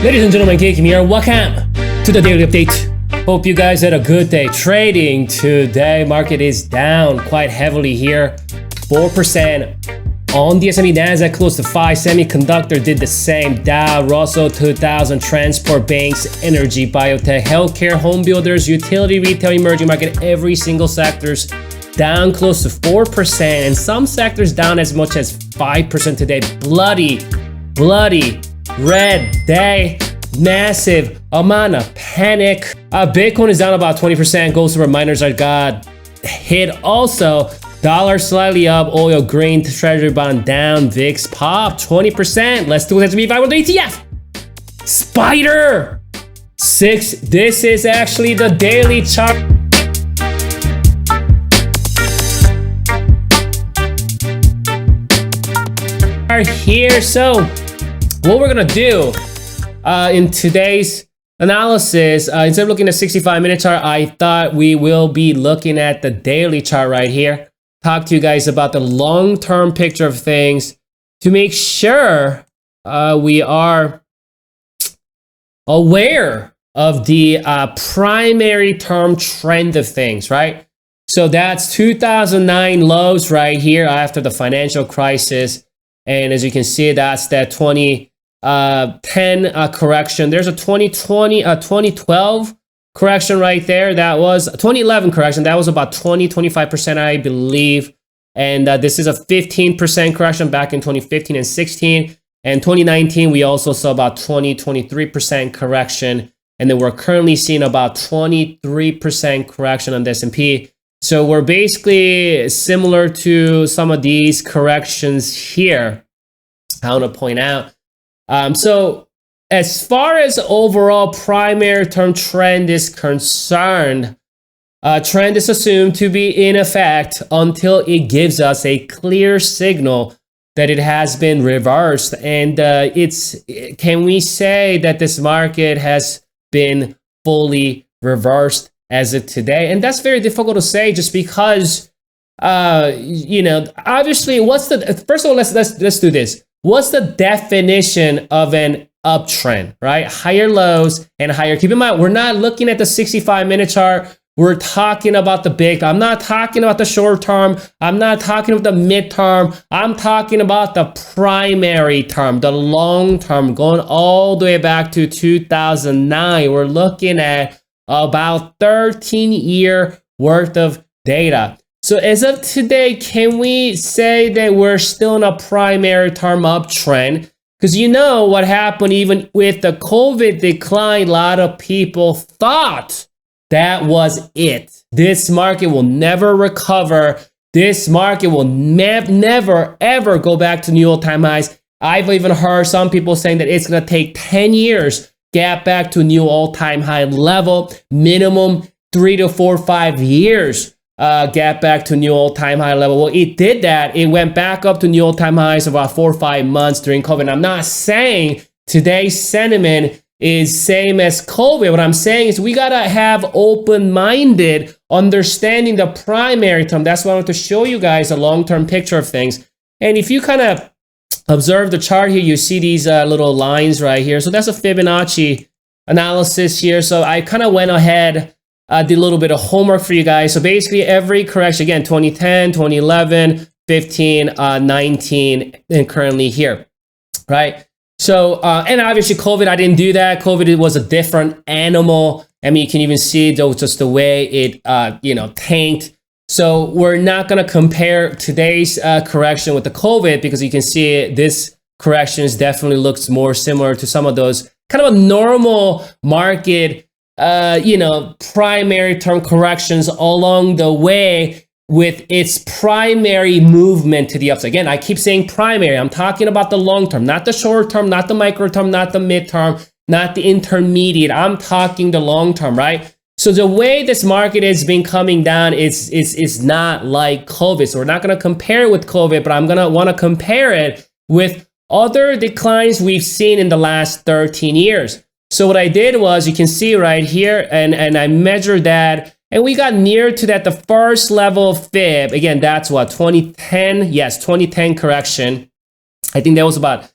Ladies and gentlemen, Kim here. Welcome to the daily update. Hope you guys had a good day trading today. Market is down quite heavily here, 4% on the S&P. Nasdaq close to 5. Semiconductor did the same. Dow, Russell 2000, transport, banks, energy, biotech, healthcare, home builders, utility, retail, emerging market. Every single sector's down close to 4%, and some sectors down as much as 5% today. Bloody red day, massive amount of panic. Bitcoin is down about 20%. Gold, silver, miners are got hit also. Dollar slightly up. Oil, grain, treasury bond down. VIX pop 20%. Let's do S&P 500 ETF. Spider 6. This is actually the daily chart. Here, so what we're gonna do in today's analysis, instead of looking at 65-minute chart, I thought we will be looking at the daily chart right here. Talk to you guys about the long-term picture of things to make sure we are aware of the primary term trend of things, right? So that's 2009 lows right here after the financial crisis. And as you can see, that's that 2010 correction. There's a 2012 correction right there. That was 2011 correction. That was about 25%, I believe. And this is a 15% correction back in 2015 and 16. And 2019, we also saw about 23% correction. And then we're currently seeing about 23% correction on the S&P. So we're basically similar to some of these corrections here, I want to point out. So as far as overall primary term trend is concerned, trend is assumed to be in effect until it gives us a clear signal that it has been reversed. And can we say that this market has been fully reversed as of today? And that's very difficult to say, just because obviously, first of all, let's do this. What's the definition of an uptrend, right? Higher lows and higher. Keep in mind, we're not looking at the 65-minute chart. We're talking about the big. I'm not talking about the short term. I'm not talking about the midterm. I'm talking about the primary term, the long term, going all the way back to 2009. We're looking at about 13-year worth of data. So as of today, can we say that we're still in a primary term uptrend? Because you know what happened even with the COVID decline, a lot of people thought that was it. This market will never recover. This market will never, ever go back to new all-time highs. I've even heard some people saying that it's going to take 10 years get back to new all-time high level, minimum 3 to 4, 5 years get back to new all-time high level. Well, it did that. It went back up to new all-time highs about 4 or 5 months during COVID. I'm not saying today's sentiment is same as COVID. What I'm saying is we gotta have open-minded understanding the primary term. That's why I want to show you guys a long-term picture of things. And if you kind of observe the chart here, you see these little lines right here. So that's a Fibonacci analysis here. So I kind of went ahead, did a little bit of homework for you guys. So basically every correction, again, 2010, 2011, 15, 19, and currently here, right? So, and obviously COVID, I didn't do that. COVID, it was a different animal. I mean, you can even see just the way it, tanked. So we're not going to compare today's correction with the COVID, because you can see this correction definitely looks more similar to some of those kind of a normal market, primary term corrections along the way with its primary movement to the upside. Again, I keep saying primary. I'm talking about the long term, not the short term, not the micro term, not the midterm, not the intermediate. I'm talking the long term, right? So the way this market has been coming down is not like COVID. So we're not going to compare it with COVID, but I'm going to want to compare it with other declines we've seen in the last 13 years. So what I did was, you can see right here, and I measured that, and we got near to that, the first level of fib. Again, that's what, 2010? Yes, 2010 correction. I think that was about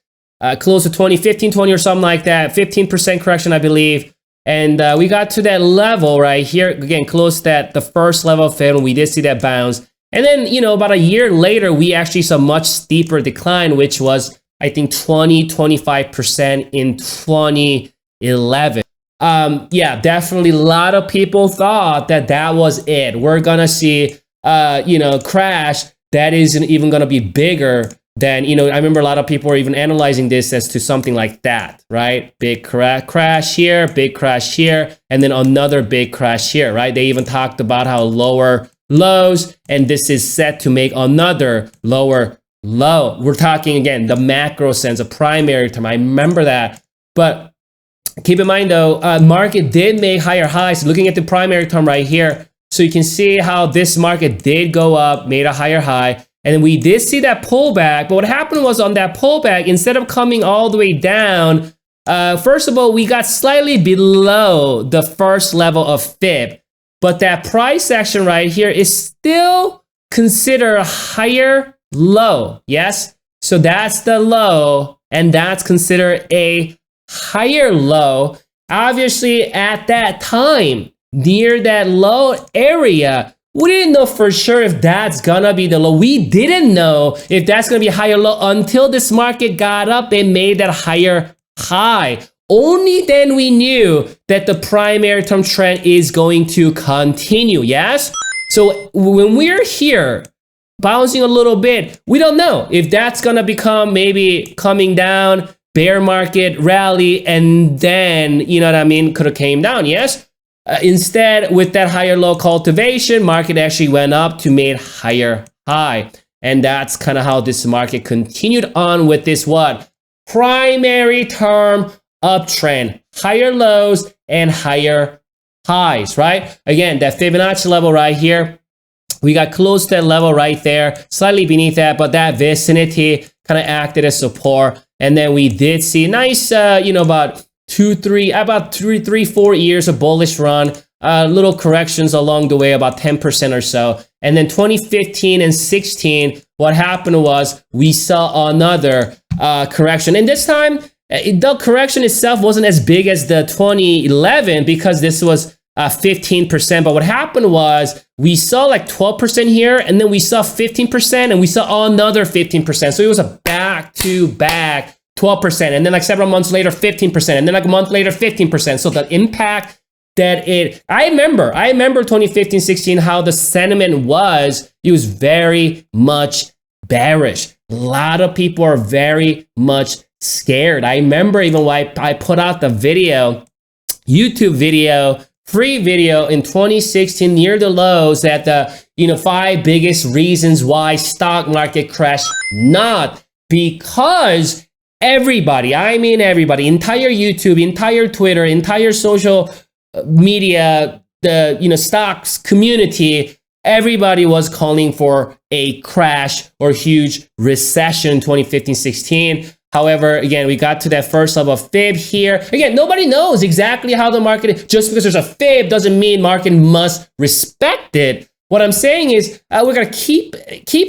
close to 20, 15, 20 or something like that, 15% correction, I believe. And we got to that level right here, again, close to the first level of fib, and we did see that bounce. And then, about a year later, we actually saw a much steeper decline, which was, I think, 25% in 2011. Yeah, definitely a lot of people thought that was it. We're gonna see, crash that isn't even gonna be bigger than, I remember a lot of people were even analyzing this as to something like that, right? Big crash here, big crash here, and then another big crash here, right? They even talked about how lower lows, and this is set to make another lower low. We're talking, again, the macro sense, a primary term. I remember that. But keep in mind, though, market did make higher highs. Looking at the primary term right here, so you can see how this market did go up, made a higher high, and we did see that pullback. But what happened was on that pullback, instead of coming all the way down, first of all, we got slightly below the first level of fib. But that price action right here is still considered a higher low. Yes? So that's the low, and that's considered a higher low. Obviously, at that time, near that low area, we didn't know for sure if that's gonna be the low. We didn't know if that's gonna be a higher low until this market got up and made that higher high. Only then we knew that the primary term trend is going to continue, yes? So when we're here, bouncing a little bit, we don't know if that's gonna become maybe coming down, bear market rally, and then, could have came down, yes? Instead, with that higher low cultivation, market actually went up to made higher high. And that's kind of how this market continued on with this what? Primary term uptrend. Higher lows and higher highs, right? Again, that Fibonacci level right here, we got close to that level right there, slightly beneath that, but that vicinity kind of acted as support. And then we did see nice, about 4 years of bullish run, little corrections along the way, about 10% or so. And then 2015 and 16, what happened was we saw another correction. And this time, the correction itself wasn't as big as the 2011 because this was 15%. But what happened was we saw like 12% here, and then we saw 15%, and we saw another 15%. So it was a back-to-back 12%, and then like several months later, 15%, and then like a month later, 15%. So the impact that I remember 2015, 16, how the sentiment was, it was very much bearish. A lot of people are very much scared. I remember even when I put out the video, YouTube video, free video in 2016 near the lows at the 5 biggest reasons why stock market crashed. Not because everybody, entire YouTube, entire Twitter, entire social media, the stocks community, everybody was calling for a crash or huge recession 2015-16. However, again, we got to that first level of fib here. Again, nobody knows exactly how the market is. Just because there's a fib doesn't mean market must respect it. What I'm saying is we're gonna keep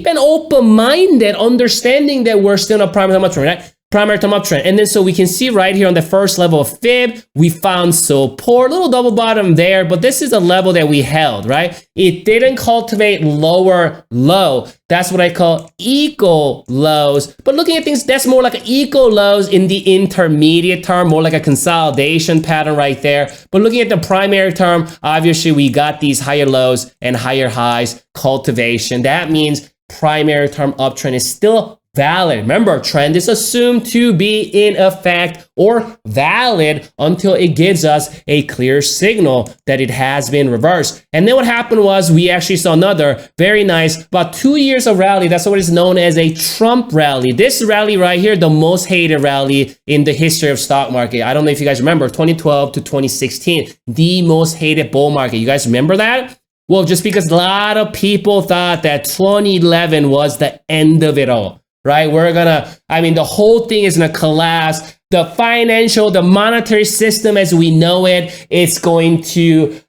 an open-minded understanding that we're still in a primary term uptrend, right? Primary term uptrend. And then so we can see right here on the first level of fib, we found support, little double bottom there, but this is a level that we held, right? It didn't cultivate lower low. That's what I call eco lows. But looking at things, that's more like eco lows in the intermediate term, more like a consolidation pattern right there. But looking at the primary term, obviously we got these higher lows and higher highs cultivation. That means primary term uptrend is still valid. Remember, trend is assumed to be in effect or valid until it gives us a clear signal that it has been reversed. And then what happened was we actually saw another very nice, about 2 years of rally. That's what is known as a Trump rally. This rally right here, the most hated rally in the history of stock market. I don't know if you guys remember, 2012 to 2016, the most hated bull market. You guys remember that? Well, just because a lot of people thought that 2011 was the end of it all. Right? The whole thing is going to collapse. The monetary system as we know it, it's going to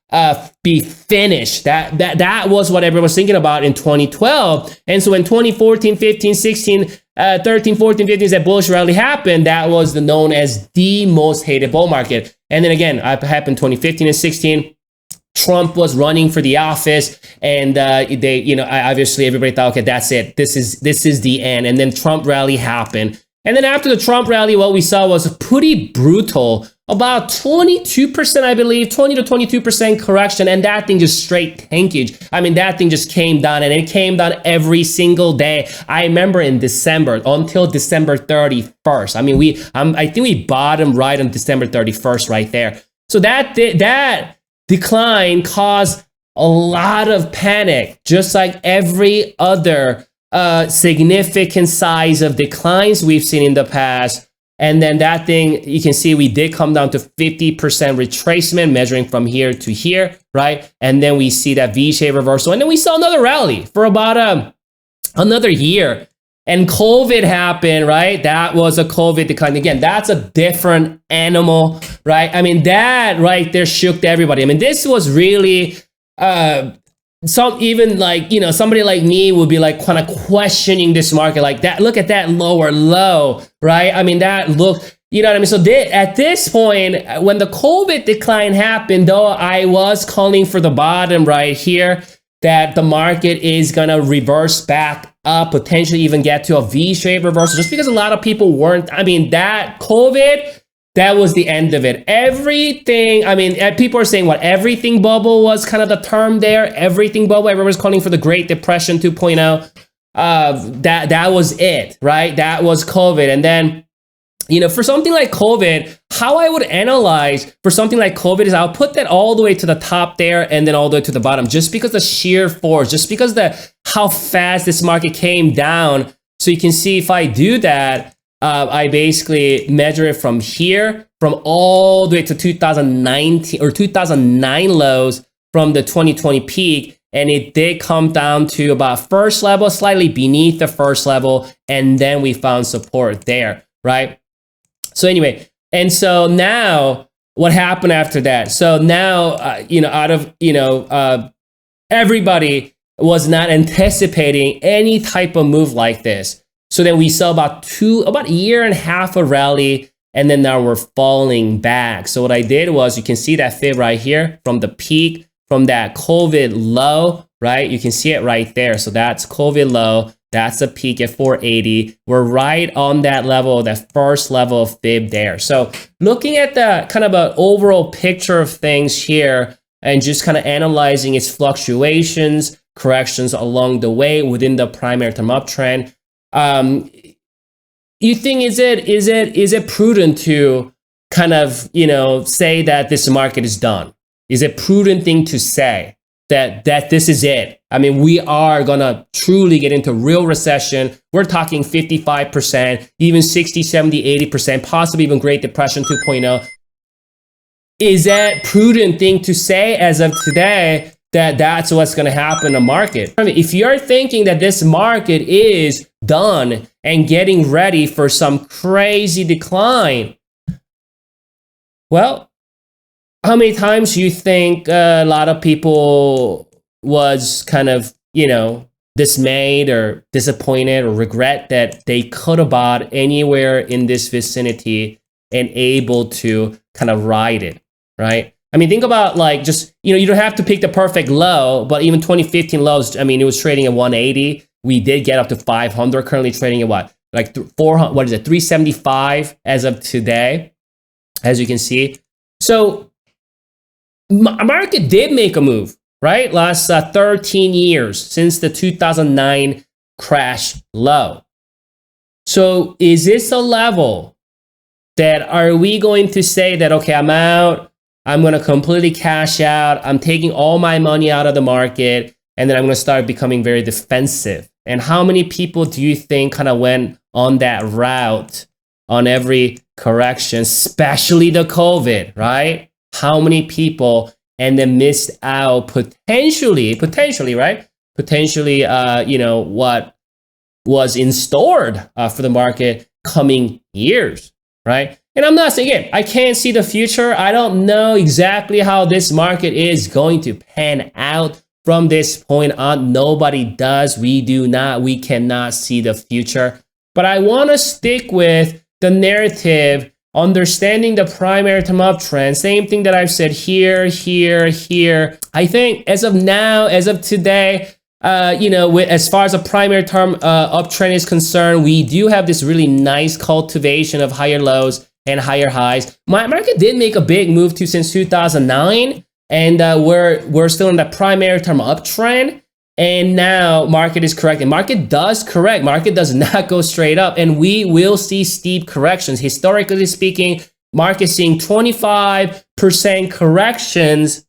be finished. That was what everyone was thinking about in 2012. And so in 2014, 15, 16, 13, 14, 15, that bullish rally happened, that was known as the most hated bull market. And then again, it happened 2015 and 16. Trump was running for the office, and obviously everybody thought, okay, that's it. This is the end. And then Trump rally happened. And then after the Trump rally, what we saw was a pretty brutal, about 22%, I believe, 20 to 22% correction. And that thing just straight tankage. I mean, that thing just came down, and it came down every single day. I remember in December, until December 31st. I mean, I think we bottomed right on December 31st right there. So that decline caused a lot of panic, just like every other significant size of declines we've seen in the past. And then that thing, you can see we did come down to 50% retracement, measuring from here to here, right? And then we see that V-shaped reversal. And then we saw another rally for about another year. And COVID happened, right? That was a COVID decline. Again, that's a different animal, right? I mean, that right there shook everybody. I mean, this was really somebody like me would be like kind of questioning this market like that. Look at that lower low, right? I mean, that looked, you know what I mean? So at this point, when the COVID decline happened, though, I was calling for the bottom right here, that the market is going to reverse back up, potentially even get to a V-shaped reversal, just because a lot of people weren't, I mean, that COVID, that was the end of it. Everything, I mean, people are saying what, everything bubble was kind of the term there. Everything bubble, everyone's calling for the Great Depression 2.0. That was it, right? That was COVID. And then, you know, for something like COVID, how I would analyze for something like COVID is I'll put that all the way to the top there and then all the way to the bottom, just because the sheer force, just because how fast this market came down. So you can see if I do that, I basically measure it from here, from all the way to 2019 or 2009 lows from the 2020 peak. And it did come down to about first level, slightly beneath the first level. And then we found support there, right? So anyway, and so now what happened after that? So now, everybody was not anticipating any type of move like this. So then we saw about a year and a half of rally, and then now we're falling back. So what I did was, you can see that fib right here from the peak, from that COVID low, right? You can see it right there. So that's COVID low. That's a peak at 480. We're right on that level, that first level of fib there. So looking at the kind of an overall picture of things here and just kind of analyzing its fluctuations, corrections along the way within the primary term uptrend, you think is it prudent to kind of, say that this market is done? Is it a prudent thing to say that this is it? I mean, we are gonna truly get into real recession. We're talking 55%, even 60, 70, 80%, possibly even Great Depression 2.0. Is that prudent thing to say as of today that that's what's gonna happen in the market? I mean, if you're thinking that this market is done and getting ready for some crazy decline, well, how many times do you think a lot of people was kind of, dismayed or disappointed or regret that they could have bought anywhere in this vicinity and able to kind of ride it, right? I mean, think about like just, you don't have to pick the perfect low, but even 2015 lows, I mean, it was trading at 180. We did get up to 500, currently trading at what? Like 400, what is it? 375 as of today, as you can see. So market did make a move, right? Last 13 years since the 2009 crash low. So is this a level that are we going to say that, okay, I'm out, I'm going to completely cash out, I'm taking all my money out of the market, and then I'm going to start becoming very defensive? And how many people do you think kind of went on that route on every correction, especially the COVID, right? How many people and then missed out potentially, right? Potentially, what was in store for the market coming years, right? And I'm not saying, again, I can't see the future. I don't know exactly how this market is going to pan out from this point on. Nobody does. We do not. We cannot see the future. but I want to stick with the narrative, understanding the primary term uptrend. Same thing that I've said here, here, here. I think as of now, as of today, as far as a primary term uptrend is concerned, we do have this really nice cultivation of higher lows and higher highs. My market did make a big move too since 2009, and we're still in the primary term uptrend. And now market is correcting. Market does correct. Market does not go straight up, and we will see steep corrections. Historically speaking, market seeing 25% corrections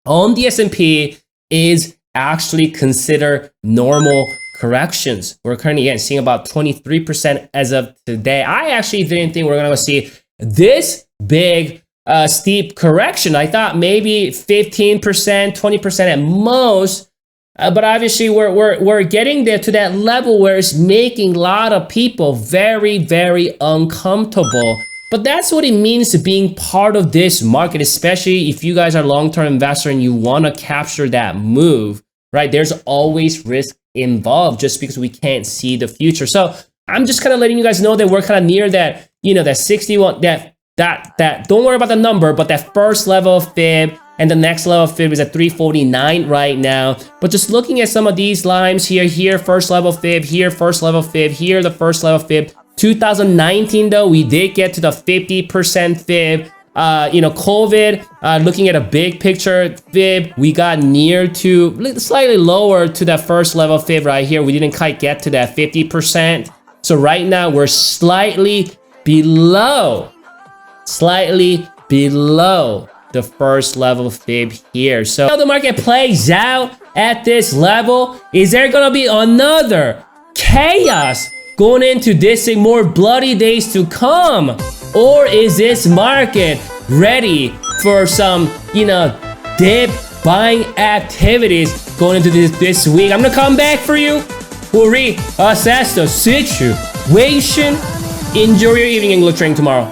on the S&P is actually considered normal corrections. We're currently again seeing about 23% as of today. I actually didn't think we're gonna see this big steep correction. I thought maybe 15%, 20% at most. But obviously we're getting there to that level where it's making a lot of people very, very uncomfortable. But that's what it means to being part of this market, especially if you guys are long-term investor and you want to capture that move, right? There's always risk involved just because we can't see the future. So I'm just kind of letting you guys know that we're kind of near that, that 61, that don't worry about the number, but that first level of fib. And the next level of fib is at 349 right now. But just looking at some of these lines here, first level fib, here, first level fib, here, the first level fib. 2019 though, we did get to the 50% fib. COVID, looking at a big picture fib, we got near to, slightly lower to that first level fib right here. We didn't quite get to that 50%. So right now we're slightly below the first level fib here. So how the market plays out at this level, is there gonna be another chaos going into this and more bloody days to come? Or is this market ready for some, dip buying activities going into this week? I'm gonna come back for you. We'll reassess the situation. Enjoy your evening English training tomorrow.